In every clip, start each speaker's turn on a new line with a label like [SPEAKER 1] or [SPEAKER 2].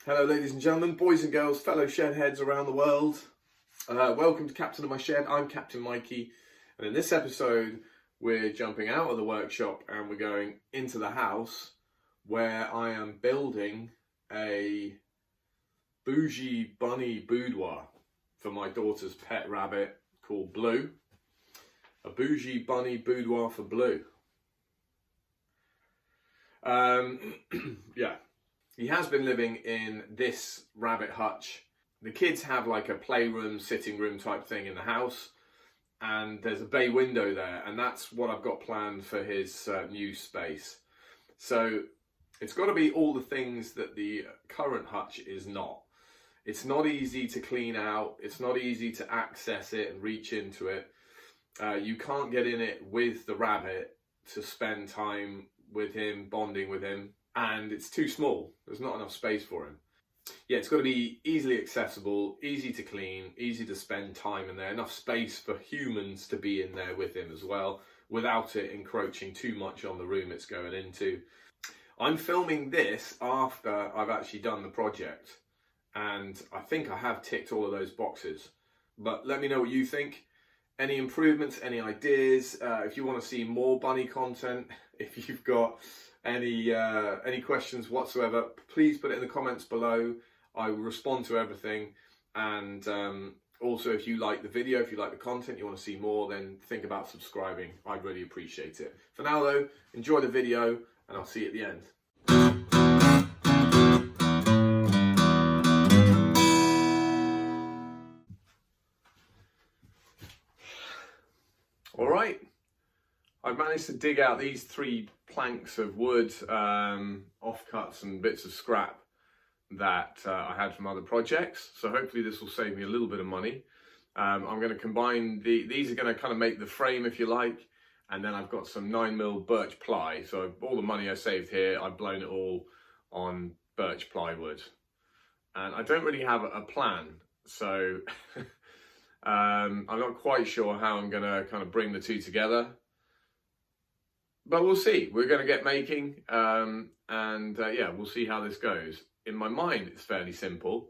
[SPEAKER 1] Hello ladies and gentlemen, boys and girls, fellow shed heads around the world. Welcome to Captain of My Shed. I'm Captain Mikey, and in this episode we're jumping out of the workshop and we're going into the house where I am building a bougie bunny boudoir for my daughter's pet rabbit called Blue. A bougie bunny boudoir for Blue. Yeah. He has been living in this rabbit hutch. The kids have like a playroom, sitting room type thing in the house, and there's a bay window there, and that's what I've got planned for his new space. So it's got to be all the things that the current hutch is not. It's not easy to clean out, it's not easy to access it and reach into it. You can't get in it with the rabbit to spend time with him, bonding with him. And it's too small. There's not enough space for him. Yeah, it's got to be easily accessible, easy to clean, easy to spend time in there. Enough space for humans to be in there with him as well, without it encroaching too much on the room it's going into. I'm filming this after I've actually done the project, and I think I have ticked all of those boxes. But let me know what you think. Any improvements, any ideas? If you want to see more bunny content, if you've got any questions whatsoever, please put it in the comments below. I will respond to everything. And also, if you like the video, if you like the content, you want to see more, then think about subscribing. I'd really appreciate it. For now though, enjoy the video and I'll see you at the end. All right, I've managed to dig out these 3 planks of wood, offcuts and bits of scrap that I had from other projects. So hopefully this will save me a little bit of money. I'm going to combine these are going to kind of make the frame, if you like, and then I've got some 9mm birch ply. So all the money I saved here, I've blown it all on birch plywood. And I don't really have a plan, so I'm not quite sure how I'm going to kind of bring the two together. But we'll see. We're going to get making, yeah, we'll see how this goes. In my mind, it's fairly simple,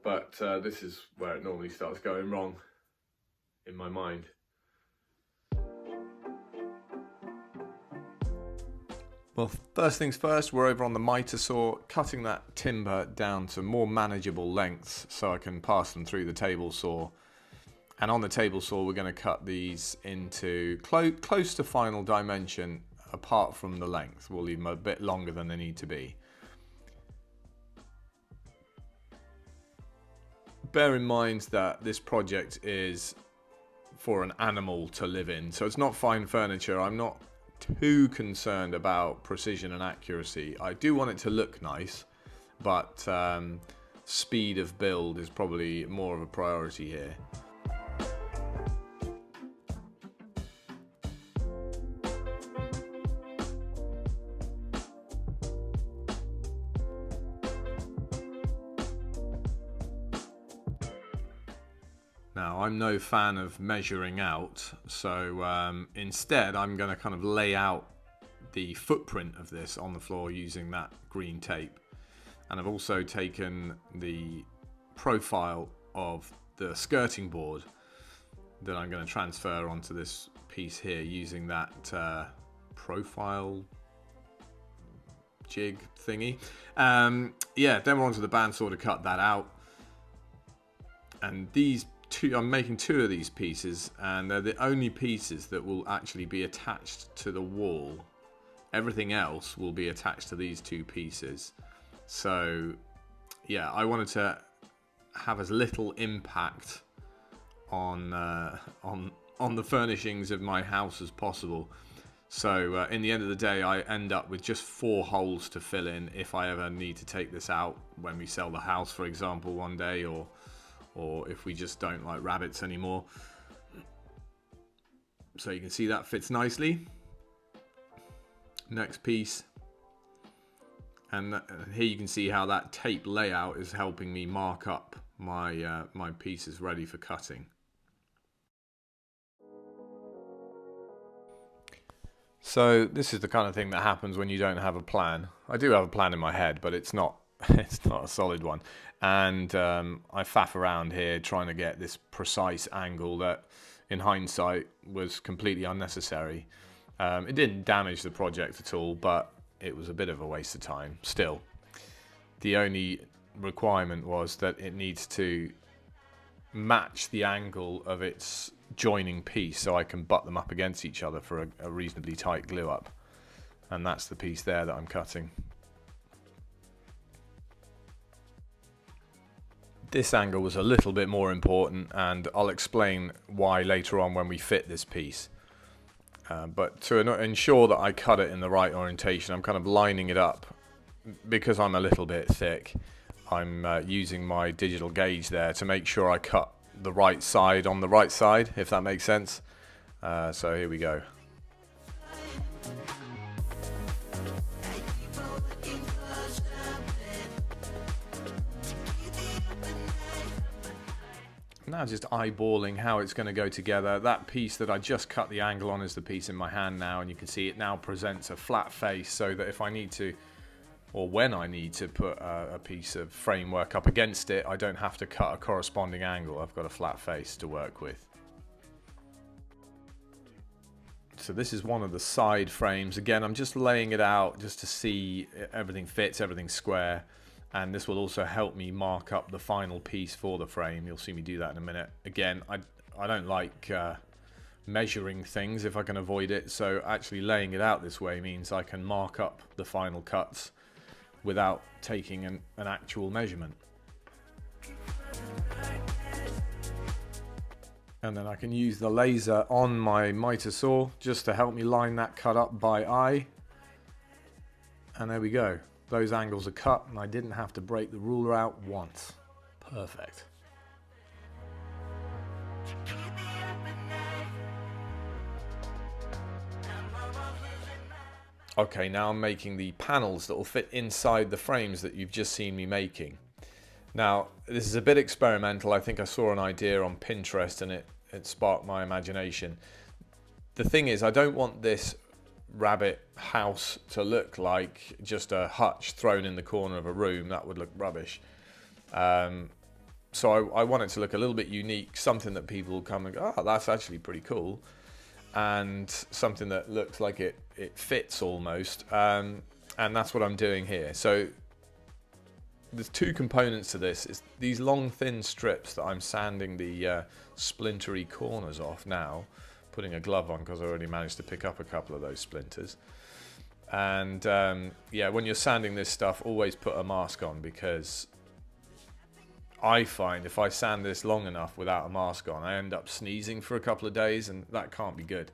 [SPEAKER 1] but this is where it normally starts going wrong in my mind. Well, first things first, we're over on the miter saw, cutting that timber down to more manageable lengths so I can pass them through the table saw. And on the table saw, we're going to cut these into close to final dimension apart from the length. We'll leave them a bit longer than they need to be. Bear in mind that this project is for an animal to live in, so it's not fine furniture. I'm not too concerned about precision and accuracy. I do want it to look nice, but speed of build is probably more of a priority here. Now, I'm no fan of measuring out, so instead I'm going to kind of lay out the footprint of this on the floor using that green tape. And I've also taken the profile of the skirting board that I'm going to transfer onto this piece here using that profile jig thingy. Yeah, then we're onto the bandsaw to cut that out. And I'm making 2 of these pieces, and they're the only pieces that will actually be attached to the wall. Everything else will be attached to these 2 pieces. So yeah, I wanted to have as little impact on the furnishings of my house as possible. So in the end of the day, I end up with just 4 holes to fill in if I ever need to take this out when we sell the house, for example, one day, or if we just don't like rabbits anymore. So you can see that fits nicely. Next piece. And here you can see how that tape layout is helping me mark up my my pieces ready for cutting. So this is the kind of thing that happens when you don't have a plan. I do have a plan in my head, but it's not
[SPEAKER 2] It's not a solid one. And I faff around here trying to get this precise angle that, in hindsight, was completely unnecessary. It didn't damage the project at all, but it was a bit of a waste of time. Still, the only requirement was that it needs to match the angle of its joining piece so I can butt them up against each other for a reasonably tight glue up. And that's the piece there that I'm cutting. This angle was a little bit more important, and I'll explain why later on when we fit this piece. But to ensure that I cut it in the right orientation, I'm kind of lining it up. Because I'm a little bit thick, I'm using my digital gauge there to make sure I cut the right side on the right side, if that makes sense. So here we go. Now just eyeballing how it's going to go together. That piece that I just cut the angle on is the piece in my hand now, and you can see it now presents a flat face so that if I need to, or when I need to put a piece of framework up against it, I don't have to cut a corresponding angle. I've got a flat face to work with. So this is one of the side frames. Again, I'm just laying it out just to see everything fits, everything's square. And this will also help me mark up the final piece for the frame. You'll see me do that in a minute. Again, I don't like measuring things if I can avoid it. So actually laying it out this way means I can mark up the final cuts without taking an actual measurement. And then I can use the laser on my miter saw just to help me line that cut up by eye. And there we go. Those angles are cut, and I didn't have to break the ruler out once. Perfect. Okay, now I'm making the panels that will fit inside the frames that you've just seen me making. Now, this is a bit experimental. I think I saw an idea on Pinterest and it sparked my imagination. The thing is, I don't want this rabbit house to look like just a hutch thrown in the corner of a room. That would look rubbish. So I want it to look a little bit unique, something that people will come and go, oh, that's actually pretty cool, and something that looks like it fits almost, and that's what I'm doing here. So there's two components to this. It's these long thin strips that I'm sanding the splintery corners off now, putting a glove on because I already managed to pick up a couple of those splinters. And yeah, when you're sanding this stuff, always put a mask on, because I find if I sand this long enough without a mask on, I end up sneezing for a couple of days, and that can't be good.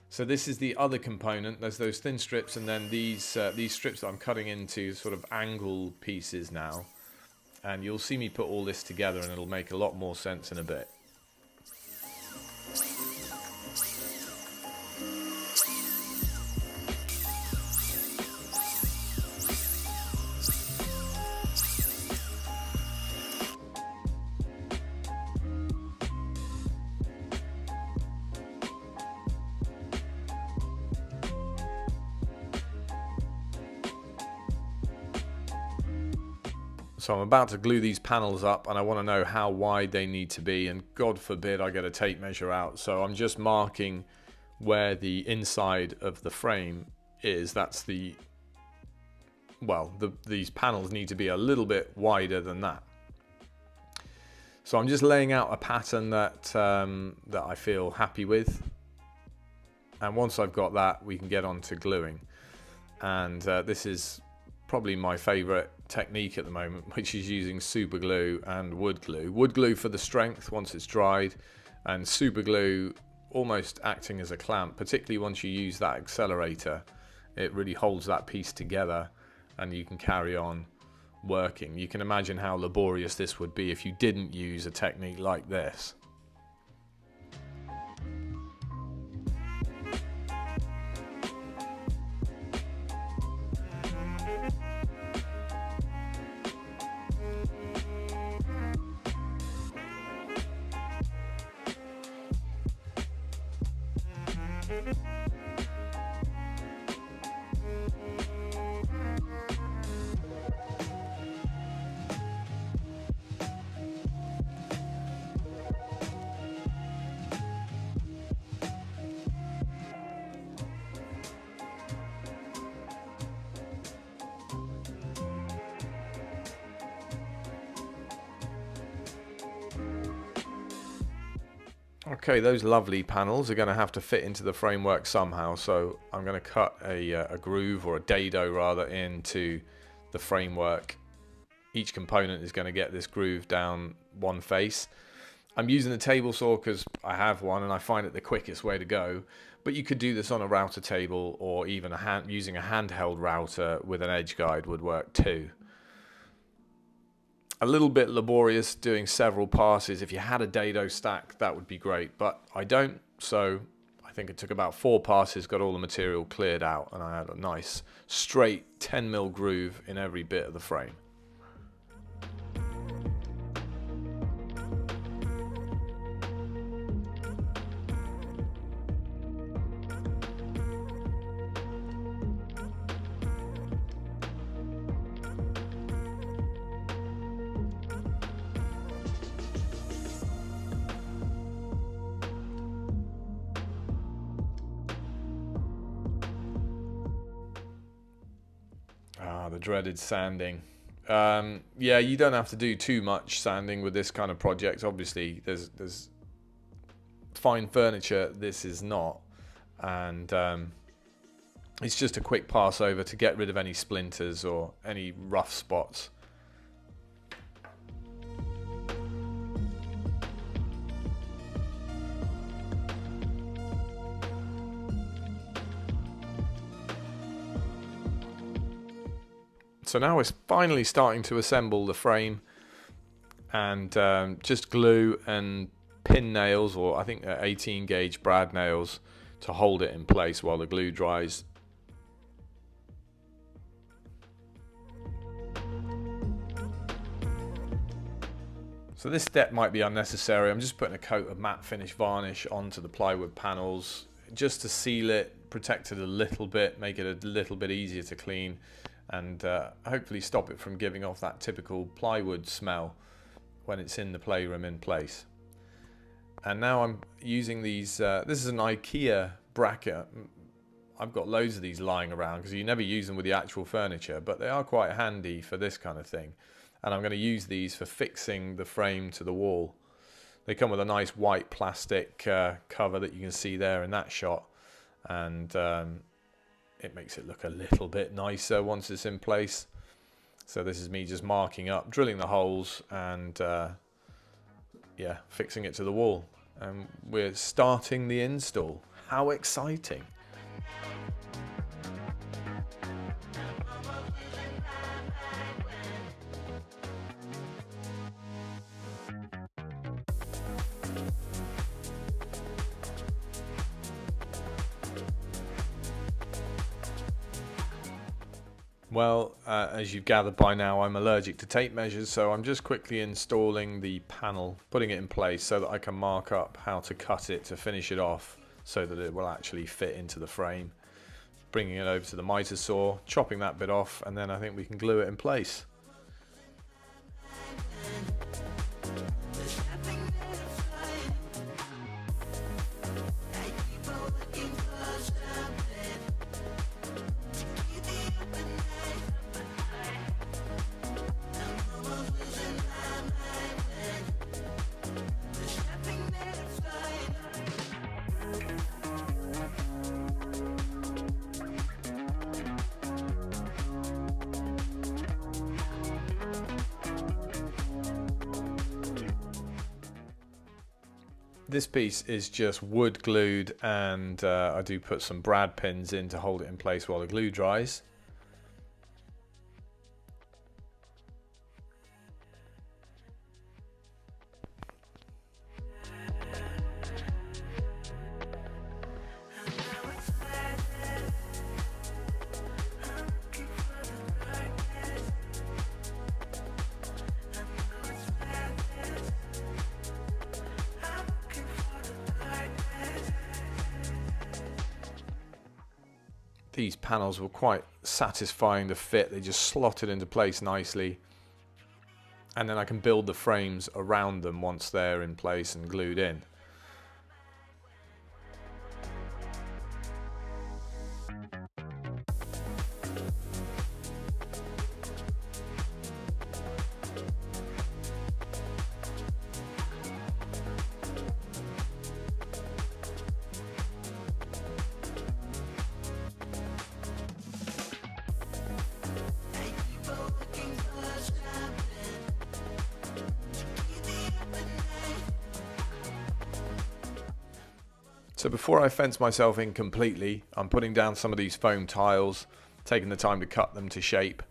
[SPEAKER 2] So this is the other component. There's those thin strips, and then these strips that I'm cutting into sort of angle pieces now. And you'll see me put all this together, and it'll make a lot more sense in a bit. So I'm about to glue these panels up, and I want to know how wide they need to be, and God forbid I get a tape measure out. So I'm just marking where the inside of the frame is. That's the, well, these panels need to be a little bit wider than that. So I'm just laying out a pattern that that I feel happy with, and once I've got that, we can get on to gluing. And this is probably my favorite technique at the moment, which is using super glue and wood glue. Wood glue for the strength once it's dried, and super glue almost acting as a clamp, particularly once you use that accelerator. It really holds that piece together, and you can carry on working. You can imagine how laborious this would be if you didn't use a technique like this. Okay, those lovely panels are going to have to fit into the framework somehow, so I'm going to cut a groove, or a dado rather, into the framework. Each component is going to get this groove down one face. I'm using the table saw because I have one and I find it the quickest way to go, but you could do this on a router table, or even using a handheld router with an edge guide would work too. A little bit laborious doing several passes. If you had a dado stack, that would be great, but I don't, so I think it took about 4 passes, got all the material cleared out, and I had a nice straight 10mm groove in every bit of the frame. The dreaded sanding. Yeah, you don't have to do too much sanding with this kind of project. Obviously, there's fine furniture. This is not, and it's just a quick pass over to get rid of any splinters or any rough spots. So now we're finally starting to assemble the frame, and just glue and pin nails, or I think 18 gauge brad nails, to hold it in place while the glue dries. So this step might be unnecessary. I'm just putting a coat of matte finish varnish onto the plywood panels just to seal it, protect it a little bit, make it a little bit easier to clean, and hopefully stop it from giving off that typical plywood smell when it's in the playroom in place. And now I'm using these, this is an IKEA bracket. I've got loads of these lying around because you never use them with the actual furniture, but they are quite handy for this kind of thing. And I'm going to use these for fixing the frame to the wall. They come with a nice white plastic cover that you can see there in that shot, and it makes it look a little bit nicer once it's in place. So this is me just marking up, drilling the holes, and yeah, fixing it to the wall. And we're starting the install. How exciting! Well, as you've gathered by now, I'm allergic to tape measures, so I'm just quickly installing the panel, putting it in place so that I can mark up how to cut it to finish it off so that it will actually fit into the frame. Bringing it over to the miter saw, chopping that bit off, and then I think we can glue it in place. This piece is just wood glued, and I do put some brad pins in to hold it in place while the glue dries. These panels were quite satisfying to fit. They just slotted into place nicely, and then I can build the frames around them once they're in place and glued in. So before I fence myself in completely, I'm putting down some of these foam tiles, taking the time to cut them to shape.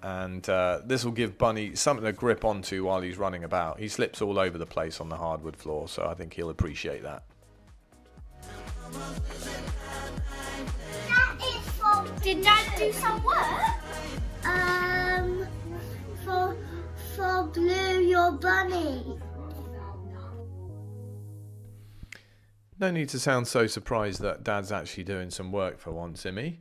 [SPEAKER 2] And this will give Bunny something to grip onto while he's running about. He slips all over the place on the hardwood floor, so I think he'll appreciate that.
[SPEAKER 3] Did Dad do some work? For Blue, your bunny.
[SPEAKER 2] No need to sound so surprised that Dad's actually doing some work for once, Immy.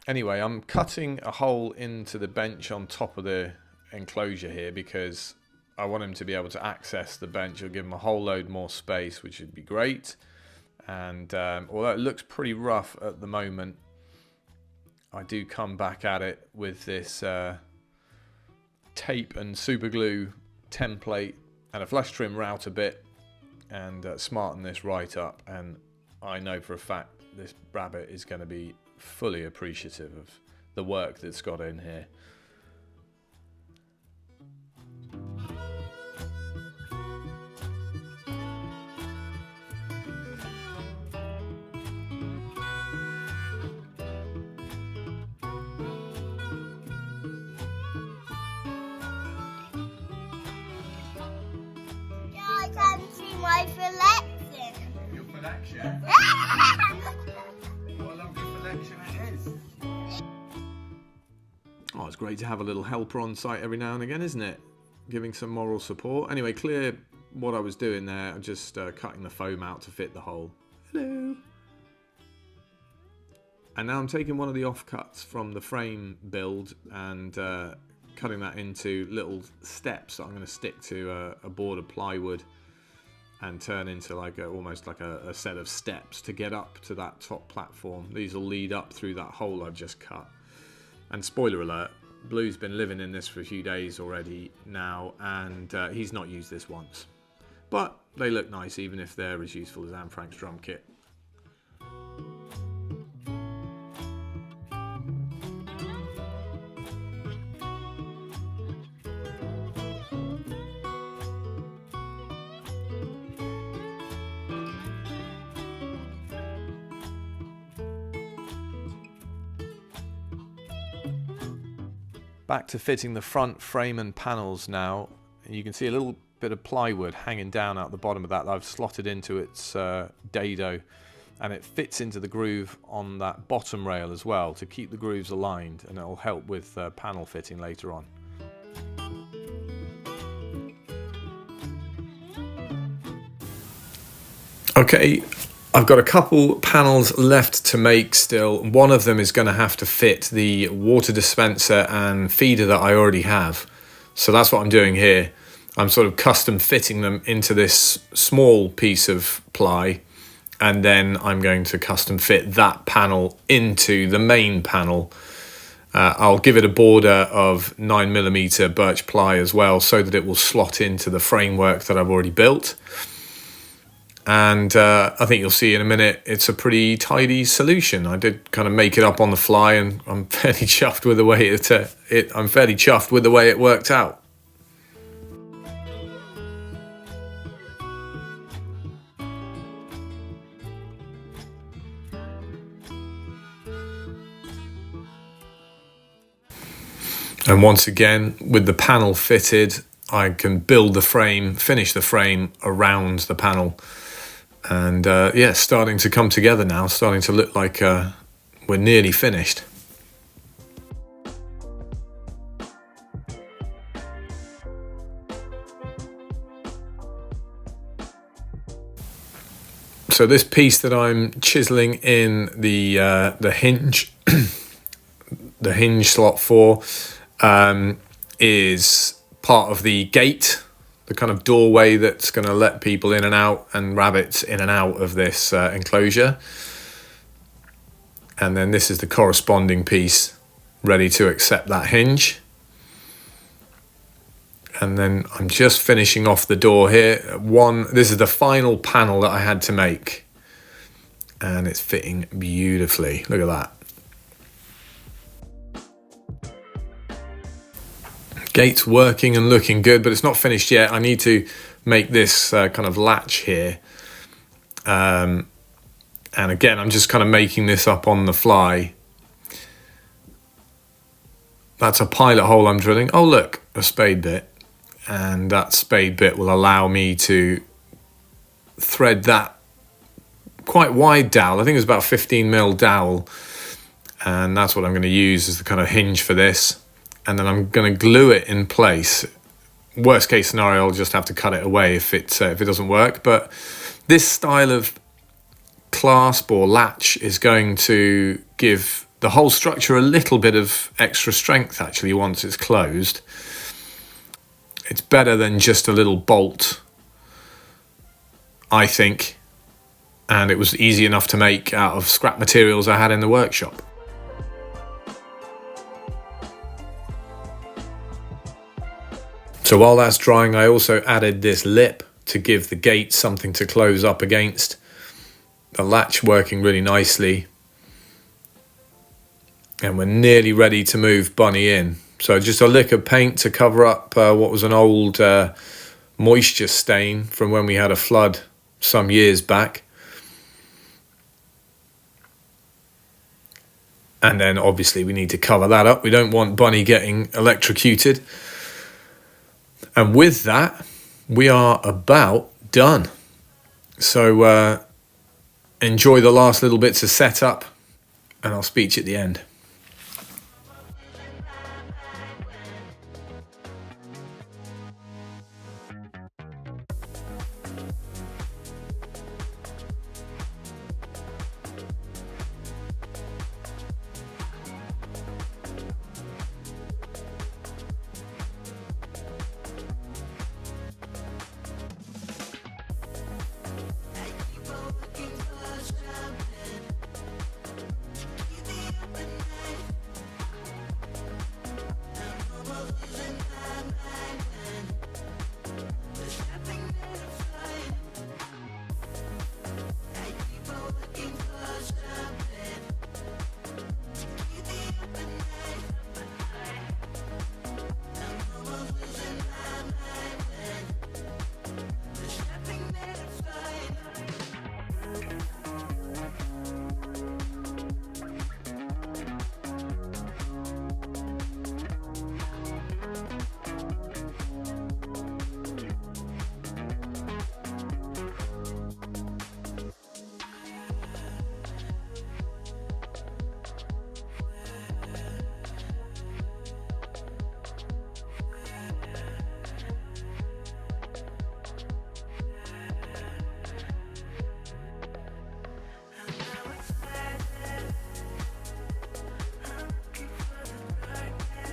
[SPEAKER 2] Anyway, I'm cutting a hole into the bench on top of the enclosure here because I want him to be able to access the bench. It'll give him a whole load more space, which would be great. And although it looks pretty rough at the moment, I do come back at it with this tape and super glue template and a flush trim router bit and smarten this right up. And I know for a fact this rabbit is going to be fully appreciative of the work that's got in here.
[SPEAKER 3] I can see my reflection.
[SPEAKER 1] Your collection? What a lovely collection it is.
[SPEAKER 2] Oh, it's great to have a little helper on site every now and again, isn't it? Giving some moral support. Anyway, clear what I was doing there. I'm just cutting the foam out to fit the hole. Hello. And now I'm taking one of the offcuts from the frame build and cutting that into little steps that I'm going to stick to a board of plywood and turn into like almost like a set of steps to get up to that top platform. These will lead up through that hole I've just cut. And spoiler alert, Blue's been living in this for a few days already now, and he's not used this once. But they look nice, even if they're as useful as Anne Frank's drum kit. Back to fitting the front frame and panels now. You can see a little bit of plywood hanging down out the bottom of that I've slotted into its dado, and it fits into the groove on that bottom rail as well to keep the grooves aligned, and it'll help with panel fitting later on. Okay, I've got a couple panels left to make still. One of them is going to have to fit the water dispenser and feeder that I already have. So that's what I'm doing here. I'm sort of custom fitting them into this small piece of ply, and then I'm going to custom fit that panel into the main panel. I'll give it a border of 9mm birch ply as well, so that it will slot into the framework that I've already built. And I think you'll see in a minute it's a pretty tidy solution. I did kind of make it up on the fly, and I'm fairly chuffed with the way it worked out. And once again, with the panel fitted, I can build the frame, finish the frame around the panel. And yeah, starting to come together now, starting to look like we're nearly finished. So this piece that I'm chiseling in the hinge, the hinge slot for, is part of the gate, the kind of doorway that's going to let people in and out and rabbits in and out of this enclosure. And then this is the corresponding piece ready to accept that hinge. And then I'm just finishing off the door here. This is the final panel that I had to make, and it's fitting beautifully. Look at that. Gate's working and looking good, but it's not finished yet. I need to make this kind of latch here. And again, I'm just kind of making this up on the fly. That's a pilot hole I'm drilling. Oh look, a spade bit. And that spade bit will allow me to thread that quite wide dowel. I think it's about 15mm dowel. And that's what I'm going to use as the kind of hinge for this. And then I'm going to glue it in place. Worst case scenario, I'll just have to cut it away if it doesn't work. But this style of clasp or latch is going to give the whole structure a little bit of extra strength actually once it's closed. It's better than just a little bolt, I think. And it was easy enough to make out of scrap materials I had in the workshop. So while that's drying, I also added this lip to give the gate something to close up against. The latch working really nicely. And we're nearly ready to move Bunny in. So just a lick of paint to cover up what was an old moisture stain from when we had a flood some years back. And then obviously we need to cover that up. We don't want Bunny getting electrocuted. And with that, we are about done. So enjoy the last little bits of setup, and I'll speak to you at the end.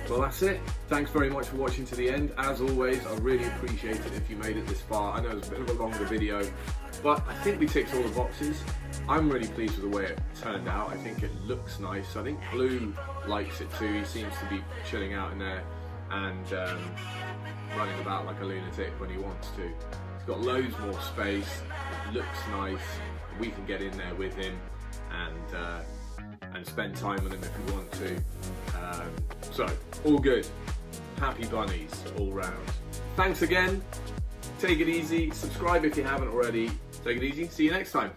[SPEAKER 1] Well, that's it. Thanks very much for watching to the end. As always, I really appreciate it if you made it this far. I know it's a bit of a longer video, but I think we ticked all the boxes. I'm really pleased with the way it turned out. I think it looks nice. I think Blue likes it too. He seems to be chilling out in there and running about like a lunatic when he wants to. He's got loads more space. It looks nice. We can get in there with him and spend time with him if we want to. So, all good. Happy bunnies all round. Thanks again. Take it easy. Subscribe if you haven't already. Take it easy. See you next time.